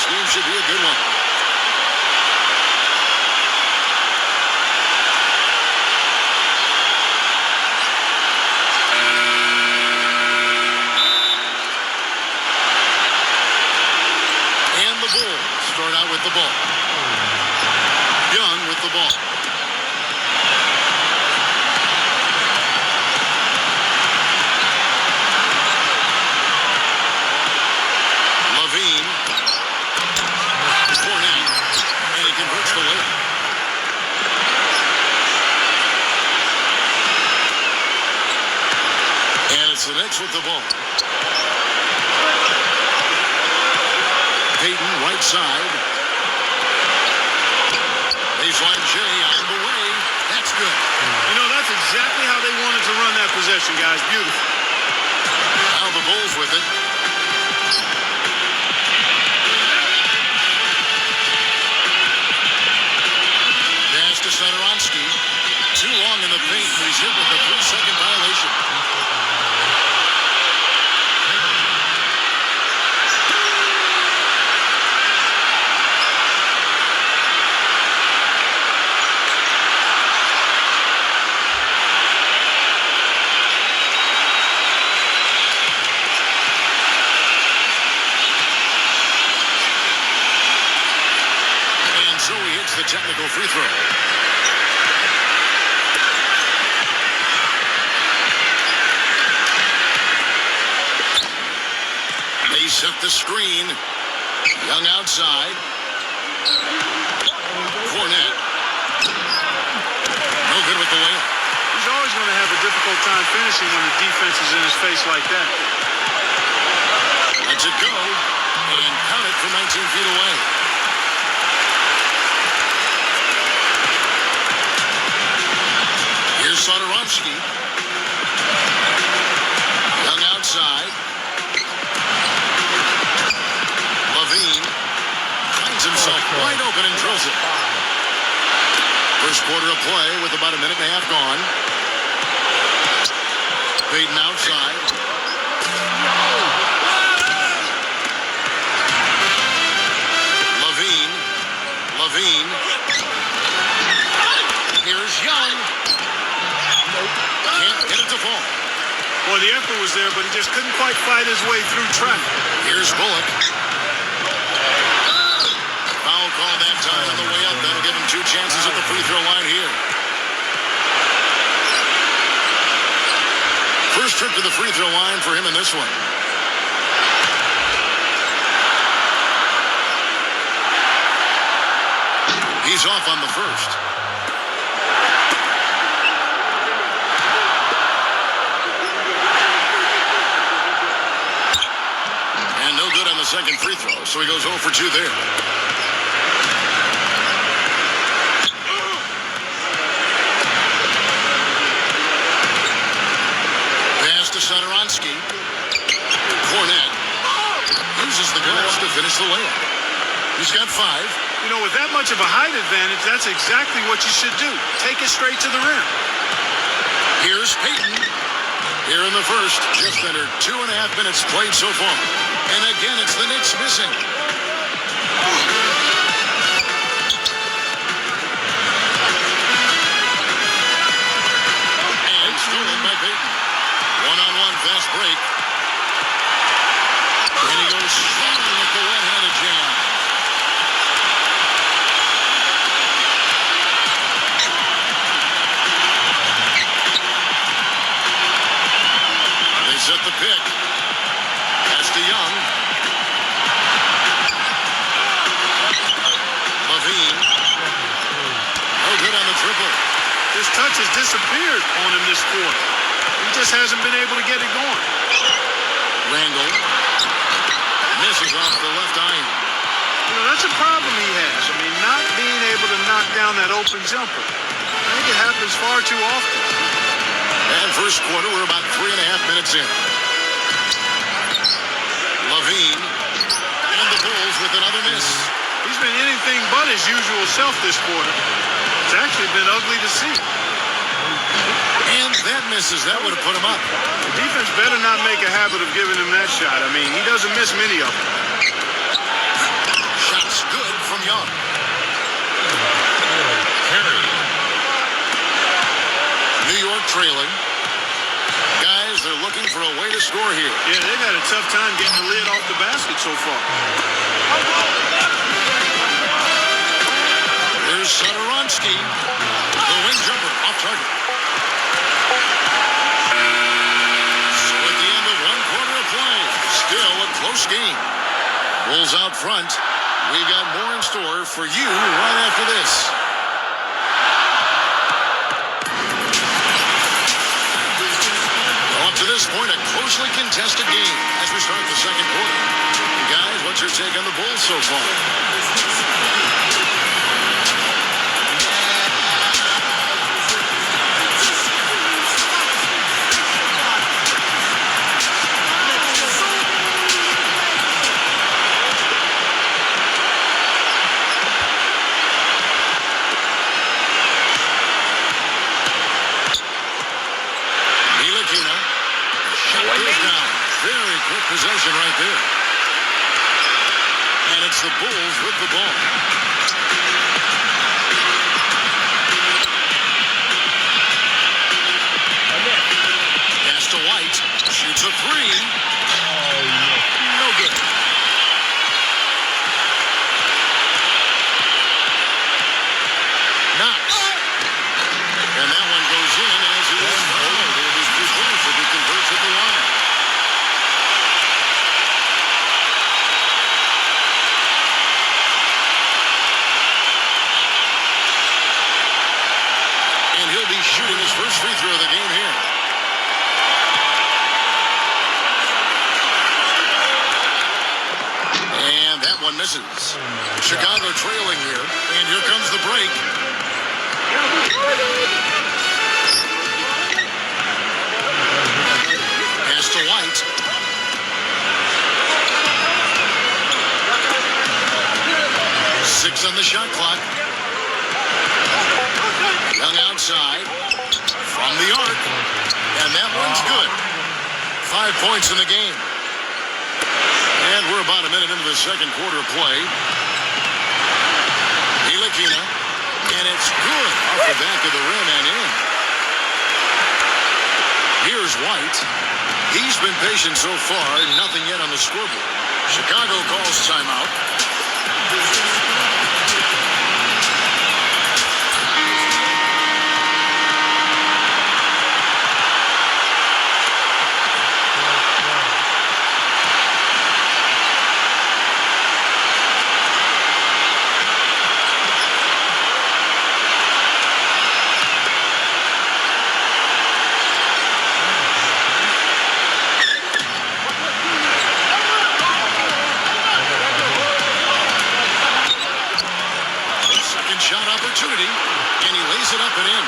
game should be a good one. And the Bulls start out with the ball. Young with the ball. The Knicks with the ball. Payton, right side. Baseline J on the way. That's good. You know, that's exactly how they wanted to run that possession, guys. Beautiful. Now the Bulls with it. Pass to Satoransky. Too long in the paint. He's hit with a 3-second violation. So he hits the technical free throw. They set the screen. Young outside. Fournette. No good with the layup. He's always going to have a difficult time finishing when the defense is in his face like that. Lets it go. And count it from 19 feet away. Here's Satoransky. Young outside. Levine finds himself wide open and drills it. First quarter of play with about a minute and a half gone. Payton outside. Levine. Here's Young. Can't get it to fall. Well, the effort was there, but he just couldn't quite fight his way through traffic. Here's Bullock. Foul call that time on the way up. That'll give him 2 chances at the free throw line here. First trip to the free throw line for him in this one. He's off on the first. Second free throw, so he goes 0 for 2 there. Pass to Satoransky. Fournette uses the glass to finish the layup. He's got 5. You know, with that much of a height advantage, that's exactly what you should do. Take it straight to the rim. Here's Payton. Here in the first, just under 2.5 minutes played so far. And again, it's the Knicks missing. And stolen by Payton. One-on-one fast break. And he goes swinging with the one-handed jam. They set the pick. Pass to Young. Levine. No good on the triple. His touch has disappeared on him this quarter. He just hasn't been able to get it going. Randall misses off the left iron. You know, that's a problem he has. I mean, not being able to knock down that open jumper. I think it happens far too often. And first quarter, we're about 3.5 minutes in. Levine and the Bulls with another miss. He's been anything but his usual self this quarter. It's actually been ugly to see. And that misses. That would have put him up. The defense better not make a habit of giving him that shot. I mean, he doesn't miss many of them. good from Young. New York trailing. Guys, they're looking for a way to score here. Yeah, they've had a tough time getting the lid off the basket so far. Here's Satoransky. The wing jumper off target. So at the end of one quarter of play, still a close game. Bulls out front. We got more in store for you right after this. Well, up to this point, a closely contested game as we start the second quarter. Guys, what's your take on the Bulls so far? Very quick possession right there. And it's the Bulls with the ball. Pass to White. Shoots a three. No good. Knox. And that one goes in as he is fouled. It'll be 3 points if he converts at the line. And he'll be shooting his first free throw of the game here. And that one misses. Chicago trailing here. And here comes the break. Pass to White. Six on the shot clock. Young outside from the arc, and that one's good. 5 points in the game. And we're about a minute into the second quarter of play. Ntilikina, and it's good off the back of the rim and in. Here's White. He's been patient so far, nothing yet on the scoreboard. Chicago calls timeout. Opportunity, and he lays it up and in.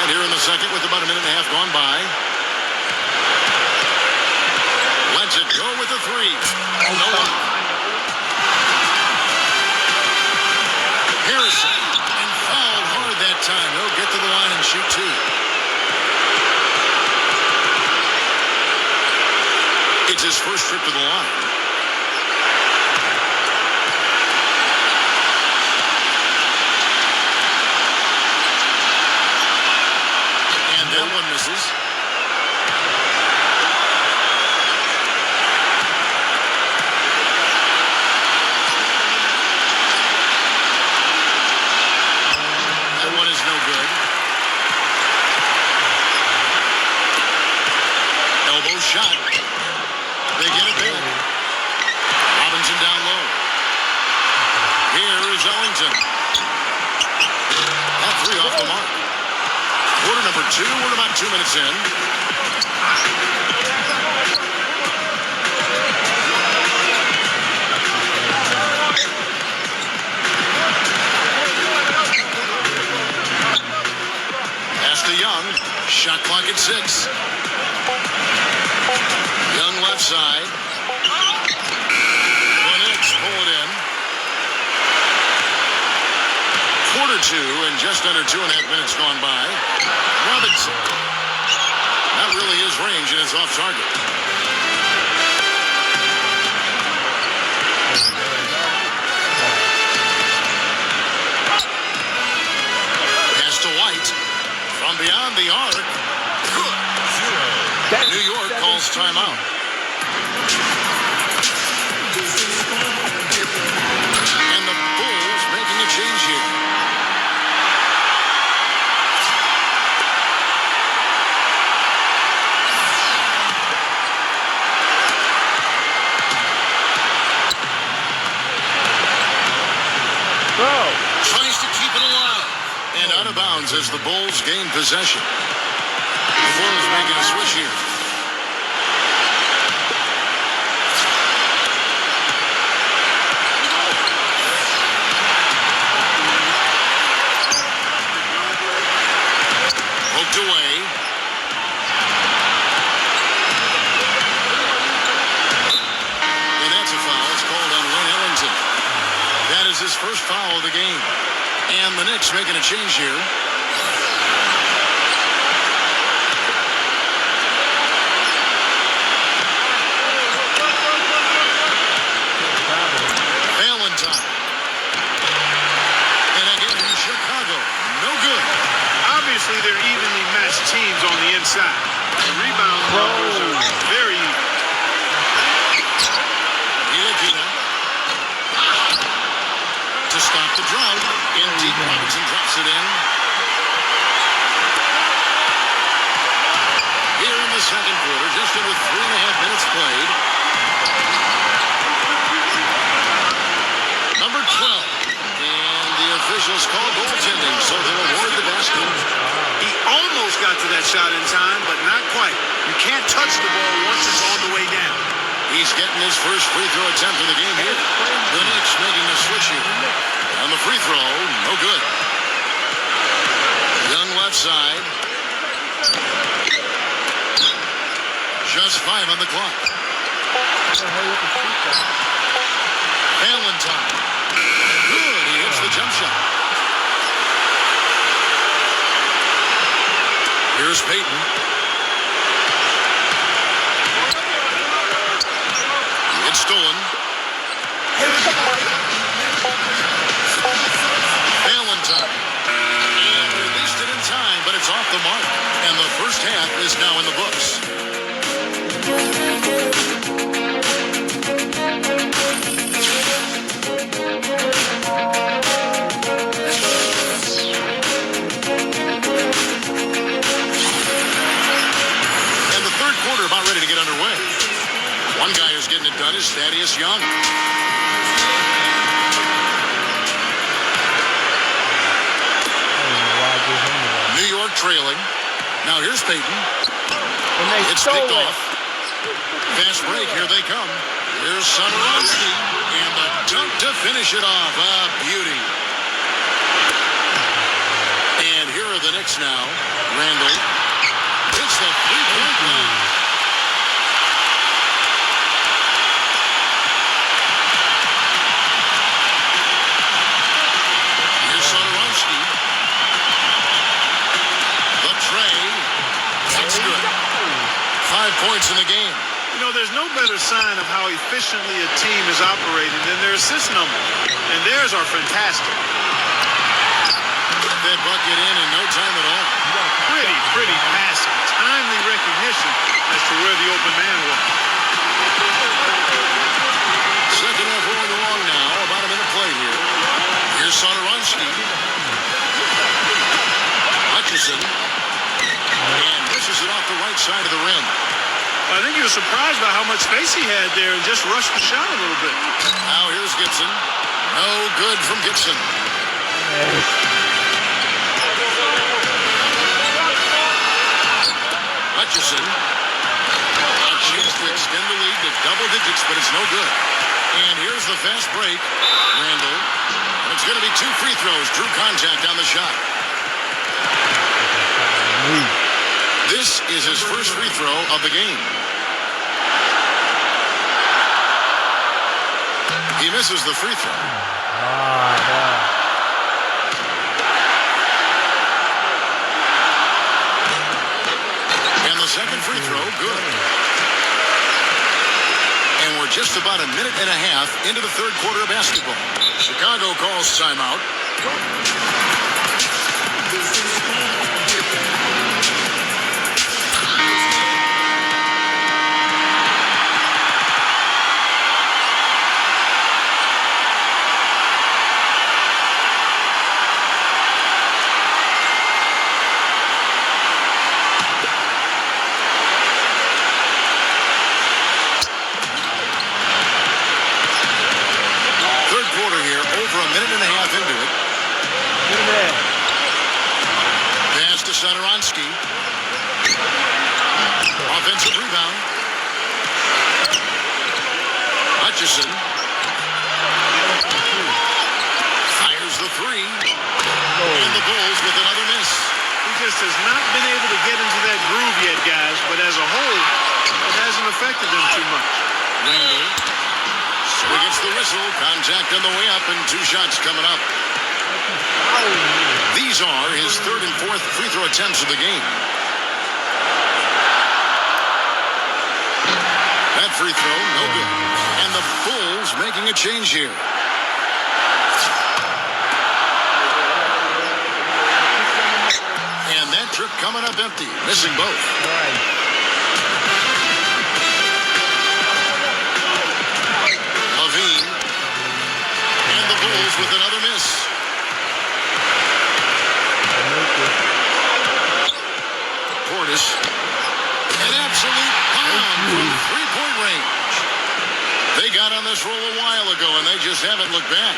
And here in the second with about a minute and a half gone by. Lets it go with the three. No one. Harrison, and fouled hard that time. He'll get to the line and shoot two. It's his first trip to the line. That one misses. That one is no good. Elbow shot. They get it there. Robinson down low. Here is Ellington. That three off the mark. Quarter number two, we're about 2 minutes in. Pass to Young. Shot clock at 6. Young left side. The Knicks pull it in. Quarter two and just under 2.5 minutes gone by. Robinson. That really is range and it's off target. beyond the arc. Good. New York calls timeout. And the Bulls making a change here. Tries to keep it alive. And out of bounds as the Bulls gain possession. The Bulls making a switch here. Poked away. And that's a foul. It's called on Wayne Ellington. That is his first foul of the game. And the Knicks making a change here. Valentine. And again in Chicago. No good. Obviously, they're evenly matched teams on the inside. The rebound numbers are very even. Ntilikina. To stop the drought. In deep, Robinson drops it in. Here in the second quarter, just under 3.5 minutes played. Number 12. And the officials call goaltending, so they'll award the basket. He almost got to that shot in time, but not quite. You can't touch the ball once it's on the way down. He's getting his first free throw attempt of the game here. The Knicks making a switch here. On the free throw, no good. Young left side. Just 5 on the clock. Valentine. Good, he hits the jump shot. Here's Payton. It's stolen. Valentine. And released it in time, but it's off the mark. And the first half is now in the books. And the third quarter about ready to get underway. One guy who's getting it done is Thaddeus Young. New York trailing. Now here's Payton. It's picked off. Fast break. Here they come. Here's Satoransky. And the dunk to finish it off. A beauty. And here are the Knicks now. Randall. It's the three-point line. Here's Satoransky. The tray. That's good. 5 points in the game. You know, there's no better sign of how efficiently a team is operating than their assist numbers. And theirs are fantastic. That bucket in no time at all. Pretty passive. Timely recognition as to where the open man was. Second half rolling along now. About a minute play here. Here's Satoransky. Hutchison. And misses it off the right side of the rim. I think he was surprised by how much space he had there and just rushed the shot a little bit. Now here's Gibson. No good from Gibson. Hutchison. A chance to extend the lead to double digits, but it's no good. And here's the fast break. Randall. And it's going to be 2 free throws. Drew contact on the shot. This is his first free throw of the game. He misses the free throw. And the second free throw, good. And we're just about a minute and a half into the third quarter of basketball. Chicago calls timeout. Satoransky. Offensive rebound. Hutchison. Fires the three. And the Bulls with another miss. He just has not been able to get into that groove yet, guys. But as a whole, it hasn't affected them too much. Randall. Swing gets the whistle. Contact on the way up and 2 shots coming up. These are his 3rd and 4th free throw attempts of the game. That free throw, no good. And the Bulls making a change here. And that trip coming up empty, missing both. Levine. And the Bulls with another miss. Portis. An absolute bomb from 3-point range. They got on this roll a while ago, and they just haven't looked back.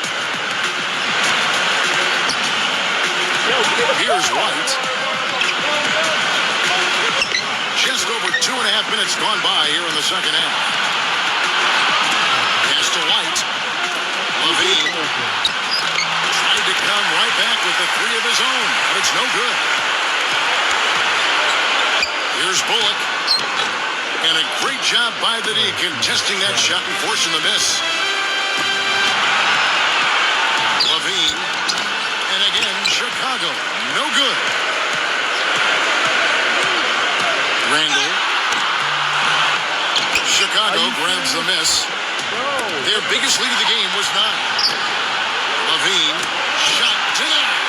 Here's White. Just over 2.5 minutes gone by here in the second half. Pass to White. Levine. Tried to come right back with the 3 of his own, but it's no good. Here's Bullock. And a great job by the D contesting that shot and forcing the miss. Levine. And again, Chicago. No good. Randall. Chicago grabs the miss. Their biggest lead of the game was 9. Levine. Shot denied.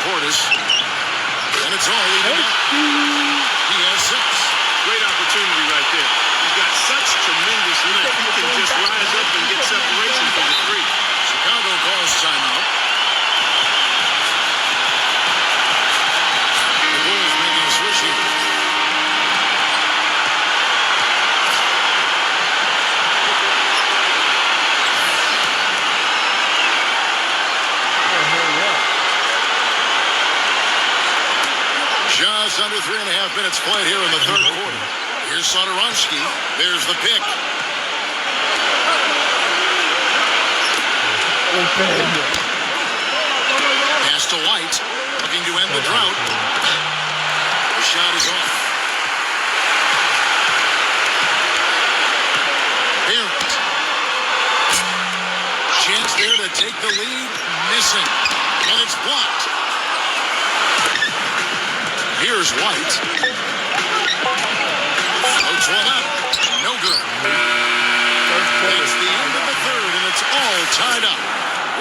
Portis. And it's all even up. He has 6. Great opportunity right there. He's got such tremendous length. He can just rise up and get separation from the 3. Chicago calls timeout. The Bulls making a switch here. Just under 3.5 minutes played here in the 3rd quarter. Here's Satoransky. There's the pick. Pass to White. Looking to end the drought. The shot is off. Barrett. Chance there to take the lead. Missing. And it's blocked. Here's White. Floats one up. No good. It's the end of the 3rd, and it's all tied up.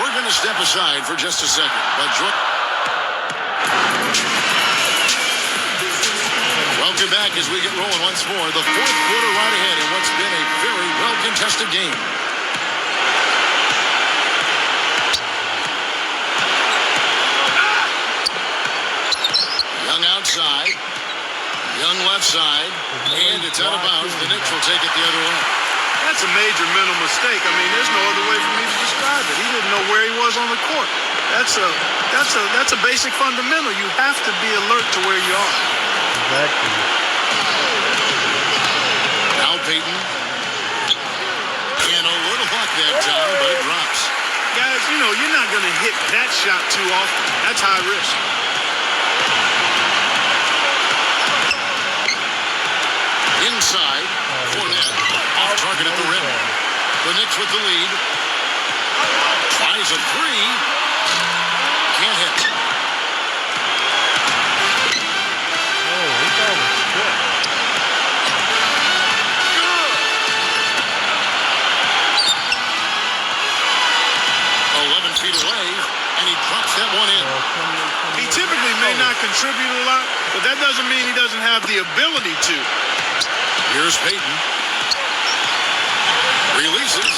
We're going to step aside for just a second. But welcome back as we get rolling once more. The 4th quarter right ahead in what's been a very well-contested game. Young outside. Young left side. And it's out of bounds. The Knicks will take it the other way. That's a major mental mistake. I mean, there's no other way for me to describe it. He didn't know where he was on the court. That's a basic fundamental. You have to be alert to where you are. Exactly. Now Payton. And a little luck that time, but it drops. Guys, you know, you're not going to hit that shot too often. That's high risk. Inside. Fournette. Off target at the rim. The Knicks with the lead. Tries a 3. Can't hit. Oh, he got a strip. 11 feet away, and he drops that one in. He typically may not contribute a lot, but that doesn't mean he doesn't have the ability to. Here's Payton. Releases.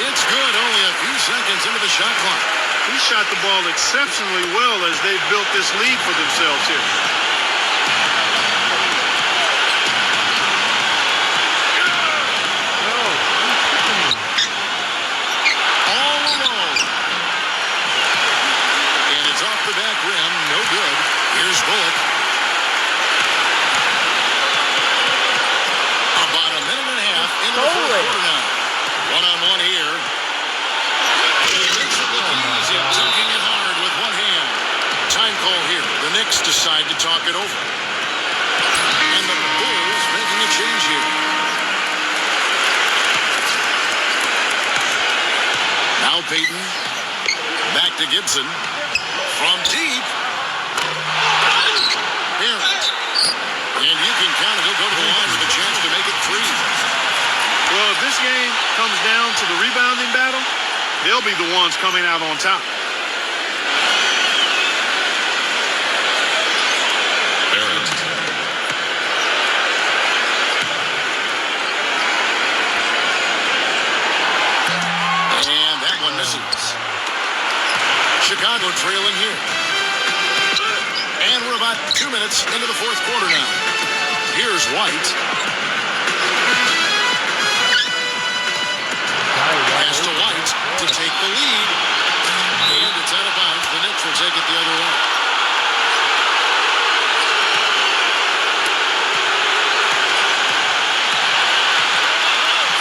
It's good. Only a few seconds into the shot clock. He shot the ball exceptionally well as they've built this lead for themselves here. All Bucks decide to talk it over. And the Bulls making a change here. Now Payton. Back to Gibson. From deep. Barrett. And you can count it. He'll go to the line with a chance to make it 3. Well, if this game comes down to the rebounding battle, they'll be the ones coming out on top. Barrett. And that one misses. Chicago trailing here. And we're about 2 minutes into the fourth quarter now. Here's White. Pass to White to take the lead. And it's out of bounds. The Knicks will take it the other way.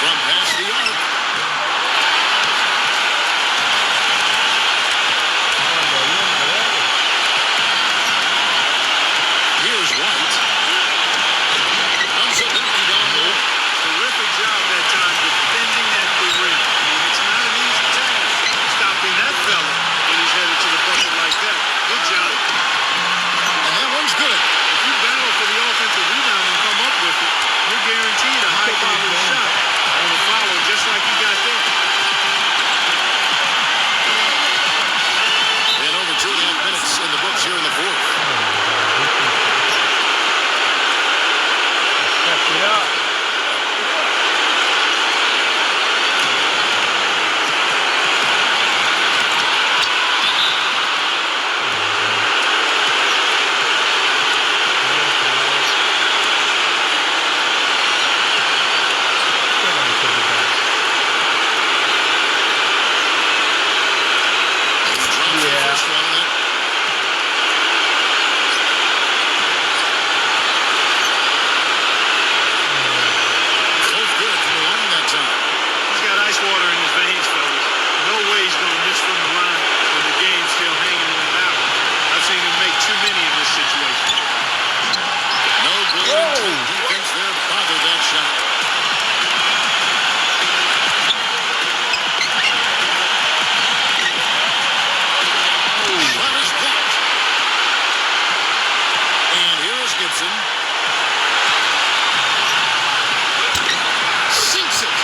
From past the arc. Here's White. Comes up empty down low. Terrific job that time defending at the rim. I mean, it's not an easy task stopping that fella when he's headed to the bucket like that. Good job. And that one's good. If you battle for the offensive rebound and come up with it, you're guaranteed a high-quality shot on a follow just like you got there. And over 2.5 minutes in the books here in the fourth. Yeah. He's got ice water in his veins, fellas. No way he's going to miss from the line when the game's still hanging in the balance. I've seen him make too many in this situation. No good. Defense there bothered that shot. Shot is blocked. And here is Gibson. Sinks it.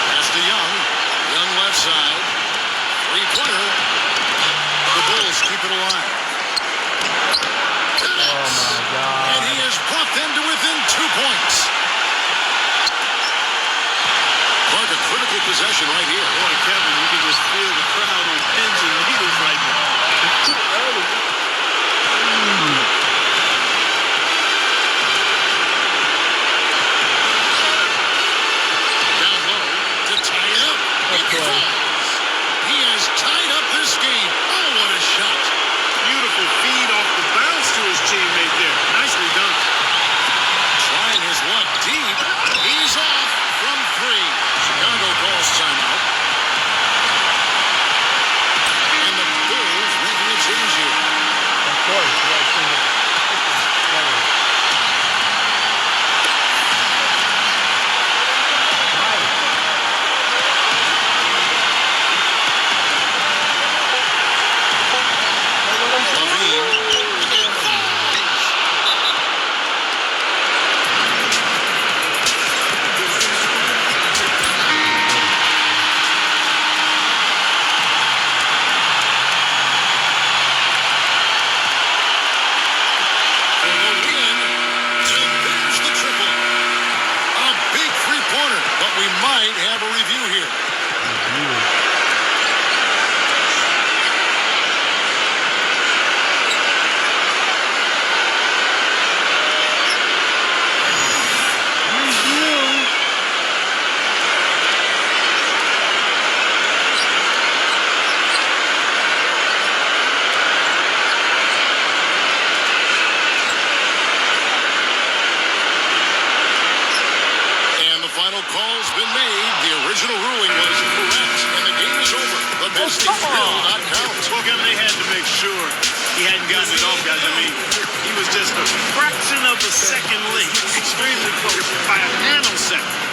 Pass to Young. Young left side. Three-pointer. The Bulls keep it alive. And he has brought them to within 2 points. Clark, a critical possession right here. Boy, Kevin, you can just feel the crowd on pins and needles right now. Down low to tie it up. It falls. He has tied up this game. Oh, what a shot. Beautiful feed off the bounce to his teammate there. Nicely done. Trying his luck deep. He's off from 3. Chicago calls timeout. original ruling was correct, and the game is over. The Mystic will not count. Well, Kevin, they had to make sure he hadn't gotten it off, guys. I mean, he was just a fraction of a second late. Extremely close by a nanosecond.